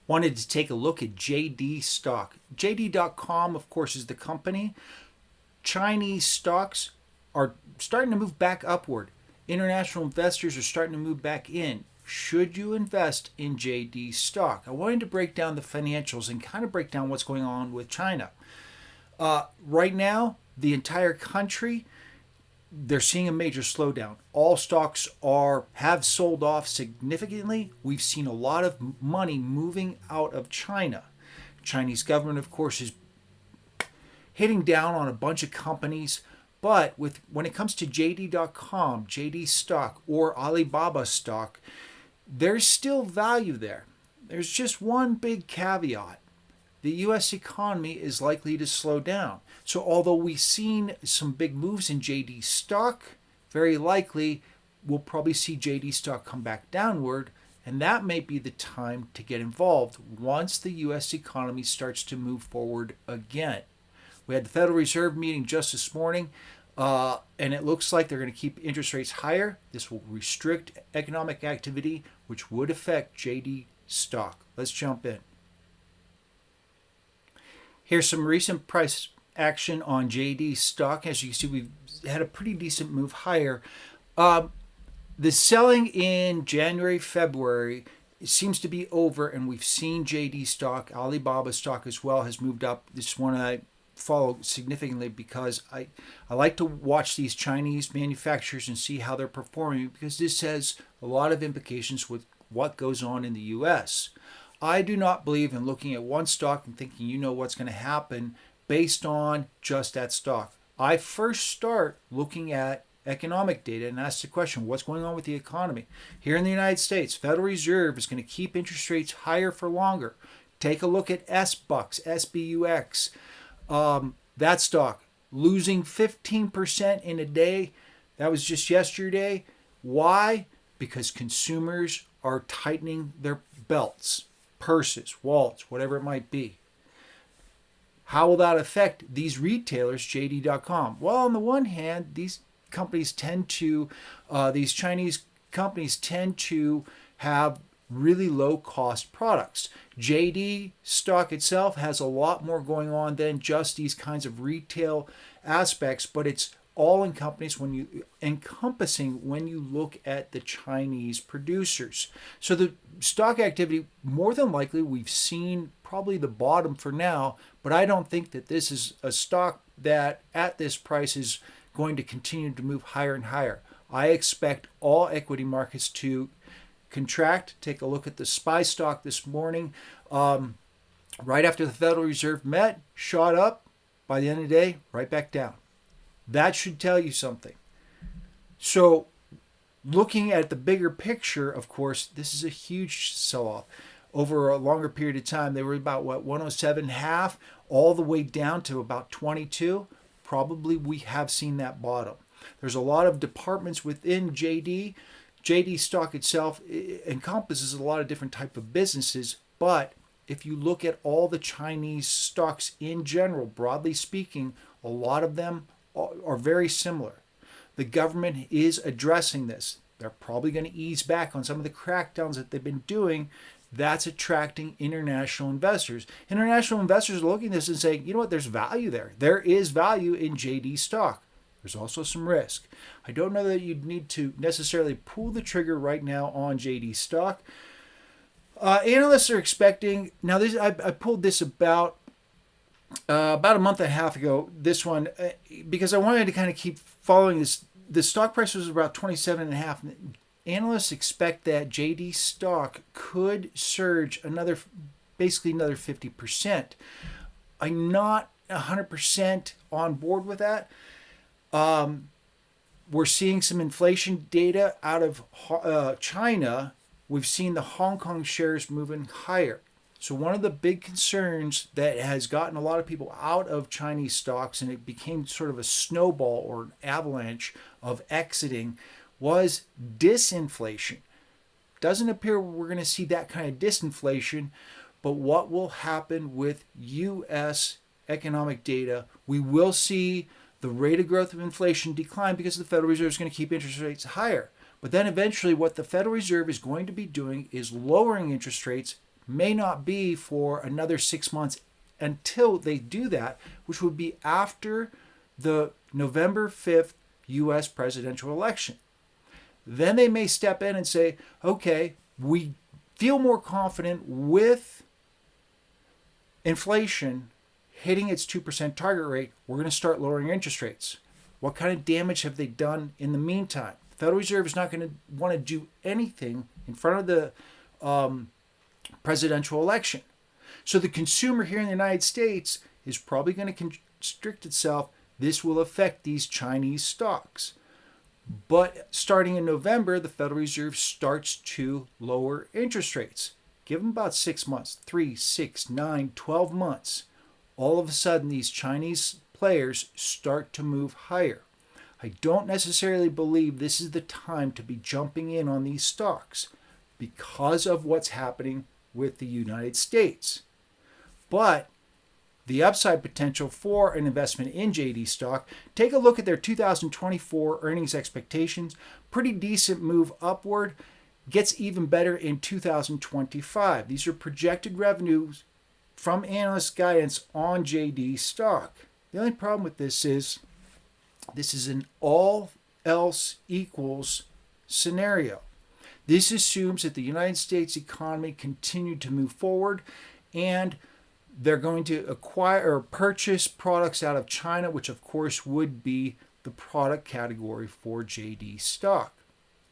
Wanted to take a look at JD stock. JD.com, of course, is the company. Chinese stocks are starting to move back upward. International investors are starting to move back in. Should you invest in JD stock? I wanted to break down the financials and kind of break down what's going on with China. Right now, the entire country, they're seeing a major slowdown. All stocks have sold off significantly. We've seen a lot of money moving out of China. Chinese government, of course, is hitting down on a bunch of companies. But when it comes to JD.com, JD stock, or Alibaba stock, there's still value there. There's just one big caveat. The U.S. economy is likely to slow down. So although we've seen some big moves in JD stock, very likely we'll probably see JD stock come back downward, and that may be the time to get involved once the U.S. economy starts to move forward again. We had the Federal Reserve meeting just this morning, and it looks like they're going to keep interest rates higher. This will restrict economic activity, which would affect JD stock. Let's jump in. Here's some recent price action on JD stock. As you can see, we've had a pretty decent move higher. The selling in January, February seems to be over, and we've seen JD stock, Alibaba stock as well, has moved up. This is one that I follow significantly because I like to watch these Chinese manufacturers and see how they're performing, because this has a lot of implications with what goes on in the U.S. I do not believe in looking at one stock and thinking you know what's going to happen based on just that stock. I first start looking at economic data and ask the question, what's going on with the economy? Here in the United States, Federal Reserve is going to keep interest rates higher for longer. Take a look at SBUX, SBUX. That stock losing 15% in a day. That was just yesterday. Why? Because consumers are tightening their belts, purses, wallets, whatever it might be. How will that affect these retailers, JD.com? Well, on the one hand, these Chinese companies tend to have really low cost products. JD stock itself has a lot more going on than just these kinds of retail aspects, but it's all encompassing when you look at the Chinese producers. So the stock activity, more than likely, we've seen probably the bottom for now, but I don't think that this is a stock that at this price is going to continue to move higher and higher. I expect all equity markets to contract. Take a look at the SPY stock this morning. Right after the Federal Reserve met, shot up. By the end of the day, right back down. That should tell you something. So looking at the bigger picture, of course, this is a huge sell-off. Over a longer period of time, they were about, 107.5, all the way down to about 22. Probably we have seen that bottom. There's a lot of departments within JD. JD stock itself encompasses a lot of different type of businesses, but if you look at all the Chinese stocks in general, broadly speaking, a lot of them are very similar. The government is addressing this. They're probably going to ease back on some of the crackdowns that they've been doing. That's attracting international investors. International investors are looking at this and saying, you know what, there's value there. There is value in JD stock. There's also some risk. I don't know that you'd need to necessarily pull the trigger right now on JD stock. Analysts are expecting, now this I pulled this about a month and a half ago, this one, because I wanted to kind of keep following this. The stock price was about 27.5. Analysts expect that JD stock could surge basically another 50%. I'm not 100% on board with that. We're seeing some inflation data out of China. We've seen the Hong Kong shares moving higher. So one of the big concerns that has gotten a lot of people out of Chinese stocks, and it became sort of a snowball or an avalanche of exiting, was disinflation. Doesn't appear we're going to see that kind of disinflation, but what will happen with U.S. economic data? We will see the rate of growth of inflation decline because the Federal Reserve is going to keep interest rates higher. But then eventually what the Federal Reserve is going to be doing is lowering interest rates, may not be for another 6 months until they do that, which would be after the November 5th US presidential election. Then they may step in and say, okay, we feel more confident with inflation hitting its 2% target rate. We're going to start lowering interest rates. What kind of damage have they done in the meantime? The Federal Reserve is not going to want to do anything in front of the presidential election. So the consumer here in the United States is probably going to constrict itself. This will affect these Chinese stocks. But starting in November, the Federal Reserve starts to lower interest rates. Give them about 6 months, 3, 6, 9, 12 months. All of a sudden, these Chinese players start to move higher. I don't necessarily believe this is the time to be jumping in on these stocks because of what's happening with the United States. But the upside potential for an investment in JD stock, take a look at their 2024 earnings expectations. Pretty decent move upward. Gets even better in 2025. These are projected revenues from analyst guidance on JD stock. The only problem with this is an all else equals scenario. This assumes that the United States economy continued to move forward and they're going to acquire or purchase products out of China, which of course would be the product category for JD stock.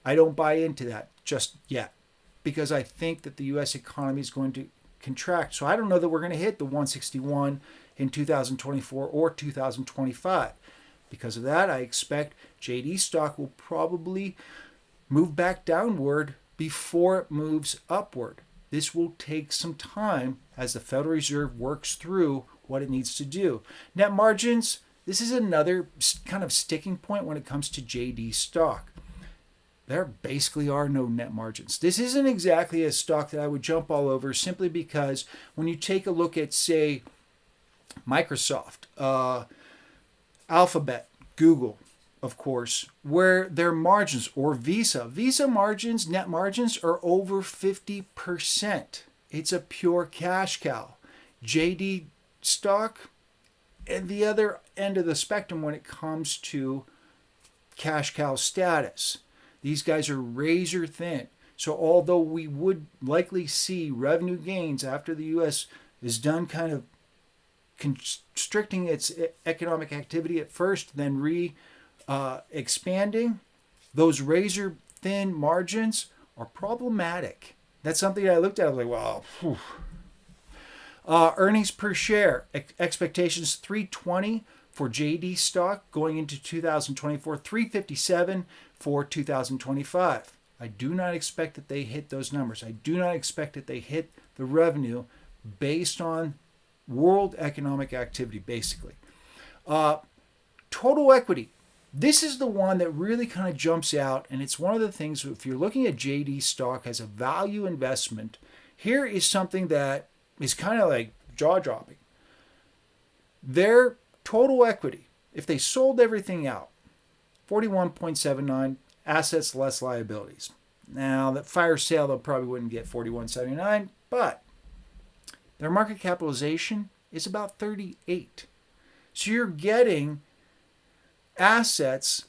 I don't buy into that just yet because I think that the U.S. economy is going to contract. So I don't know that we're going to hit the 161 in 2024 or 2025. Because of that, I expect JD stock will probably move back downward before it moves upward. This will take some time as the Federal Reserve works through what it needs to do. Net margins, this is another kind of sticking point when it comes to JD stock. There basically are no net margins. This isn't exactly a stock that I would jump all over simply because when you take a look at, say, Microsoft, Alphabet, Google, of course, where their margins, or Visa margins, net margins are over 50%. It's a pure cash cow. JD stock, at the other end of the spectrum when it comes to cash cow status. These guys are razor thin. So although we would likely see revenue gains after the U.S. is done kind of constricting its economic activity at first, then expanding, those razor thin margins are problematic. That's something I looked at. I was like, wow. Earnings per share expectations $3.20 for JD stock going into 2024, $3.57 for 2025. I do not expect that they hit those numbers. I do not expect that they hit the revenue based on world economic activity, basically. Total equity. This is the one that really kind of jumps out, and it's one of the things, if you're looking at JD stock as a value investment, here is something that is kind of like jaw-dropping. Their total equity, if they sold everything out, 41.79, assets less liabilities. Now, that fire sale, they probably wouldn't get 41.79, but their market capitalization is about 38. So you're getting assets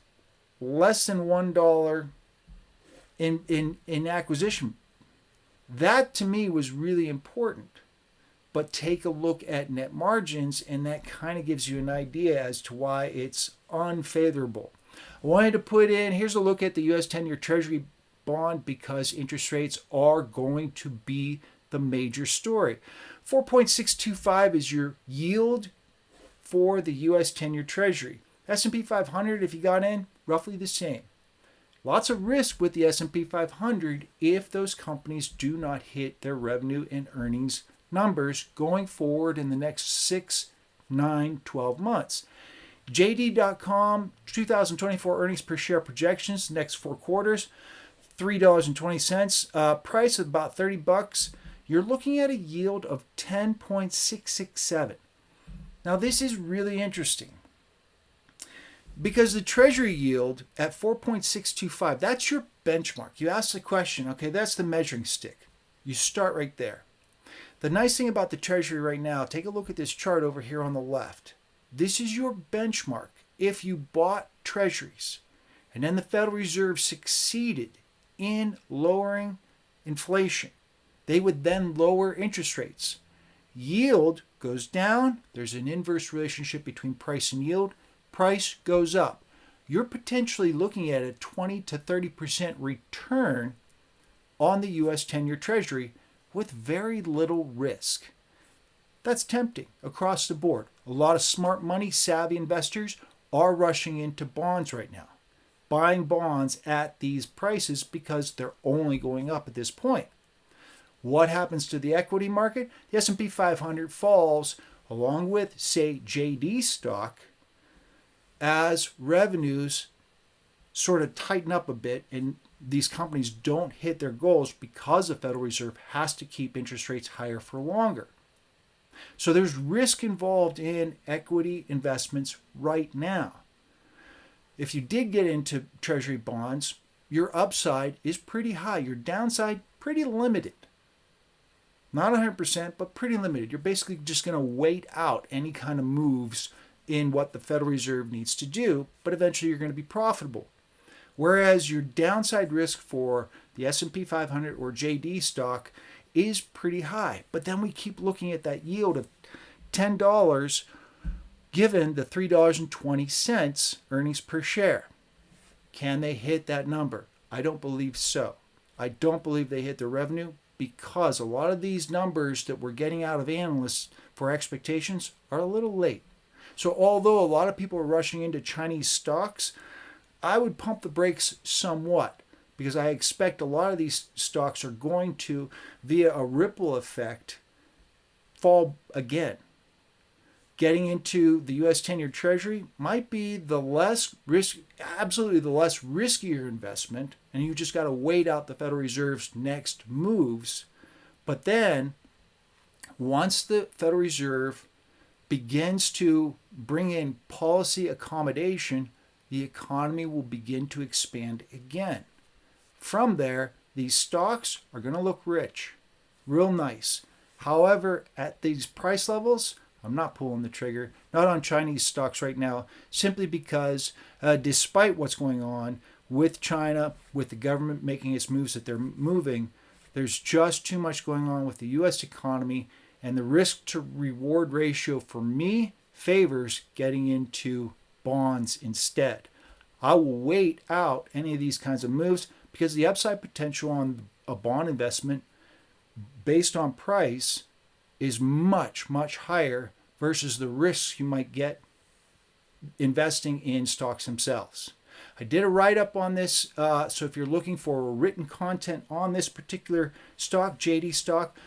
less than $1 in acquisition. That to me was really important. But take a look at net margins, and that kind of gives you an idea as to why it's unfavorable. I wanted to put in, here's a look at the U.S. 10-year Treasury bond because interest rates are going to be the major story. 4.625 is your yield for the U.S. 10-year Treasury. S&P 500, if you got in, roughly the same. Lots of risk with the S&P 500 if those companies do not hit their revenue and earnings numbers going forward in the next 6, 9, 12 months. JD.com 2024 earnings per share projections next 4 quarters, $3.20. Price of about $30. You're looking at a yield of 10.667. Now this is really interesting because the Treasury yield at 4.625, that's your benchmark. You ask the question, okay, that's the measuring stick. You start right there. The nice thing about the Treasury right now, take a look at this chart over here on the left. This is your benchmark. If you bought Treasuries and then the Federal Reserve succeeded in lowering inflation, they would then lower interest rates. Yield goes down. There's an inverse relationship between price and yield. Price goes up. You're potentially looking at a 20 to 30% return on the U.S. 10-year Treasury with very little risk. That's tempting across the board. A lot of smart money, savvy investors are rushing into bonds right now, buying bonds at these prices because they're only going up at this point. What happens to the equity market? The S&P 500 falls along with, say, JD stock as revenues sort of tighten up a bit and these companies don't hit their goals because the Federal Reserve has to keep interest rates higher for longer. So there's risk involved in equity investments right now. If you did get into Treasury bonds, your upside is pretty high. Your downside, pretty limited. Not 100%, but pretty limited. You're basically just going to wait out any kind of moves in what the Federal Reserve needs to do, but eventually you're going to be profitable. Whereas your downside risk for the S&P 500 or JD stock is pretty high. But then we keep looking at that yield of $10 given the $3.20 earnings per share. Can they hit that number? I don't believe so. I don't believe they hit their revenue because a lot of these numbers that we're getting out of analysts for expectations are a little late. So although a lot of people are rushing into Chinese stocks, I would pump the brakes somewhat because I expect a lot of these stocks are going to, via a ripple effect, fall again. Getting into the U.S. 10-year Treasury might be the less risk, absolutely the less riskier investment, and you just got to wait out the Federal Reserve's next moves. But then, once the Federal Reserve begins to bring in policy accommodation, the economy will begin to expand again. From there, these stocks are going to look rich, real nice. However, at these price levels, I'm not pulling the trigger, not on Chinese stocks right now, simply because despite what's going on with China, with the government making its moves that they're moving, there's just too much going on with the U.S. economy, and the risk to reward ratio for me favors getting into bonds instead. I will wait out any of these kinds of moves because the upside potential on a bond investment based on price is much, much higher versus the risks you might get investing in stocks themselves. I did a write-up on this, so if you're looking for written content on this particular stock, JD stock,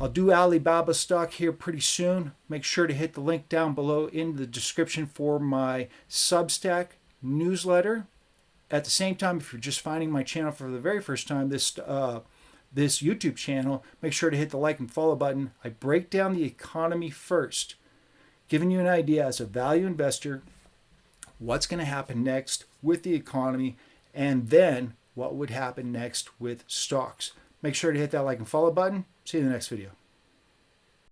I'll do Alibaba stock here pretty soon. Make sure to hit the link down below in the description for my Substack newsletter. At the same time, if you're just finding my channel for the very first time, this YouTube channel, make sure to hit the like and follow button. I break down the economy first, giving you an idea as a value investor, what's going to happen next with the economy, and then what would happen next with stocks. Make sure to hit that like and follow button. See you in the next video.